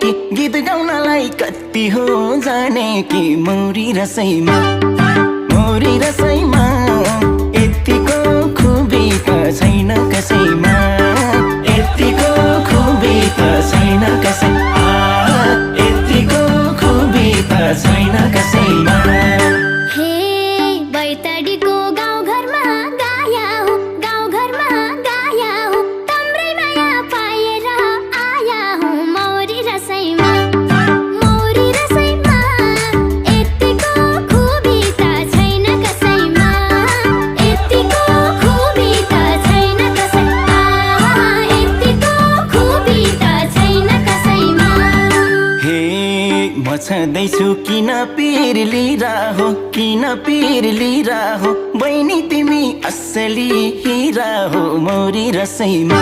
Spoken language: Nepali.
कि गीत गाउनलाई कति हो जाने कि मौरी रसैमा यतिको खुबी त छैन कसैमा यतिको खुबी त छैन कसैमा यतिको खुबी त छैन कसैमा हे बैतडीको गाउँघरमा गाया हो तम्रै माया पाएर आया हो मौरी रसैमा यतिको खुबी त छैन कसैमा यतिको खुबी त छैन कसैमा यतिको खुबी त छैन कसैमा हे म छँदैछु किन पिर लिरा हो बहिनी तिमी असली हिरा हो मौरी रसैमा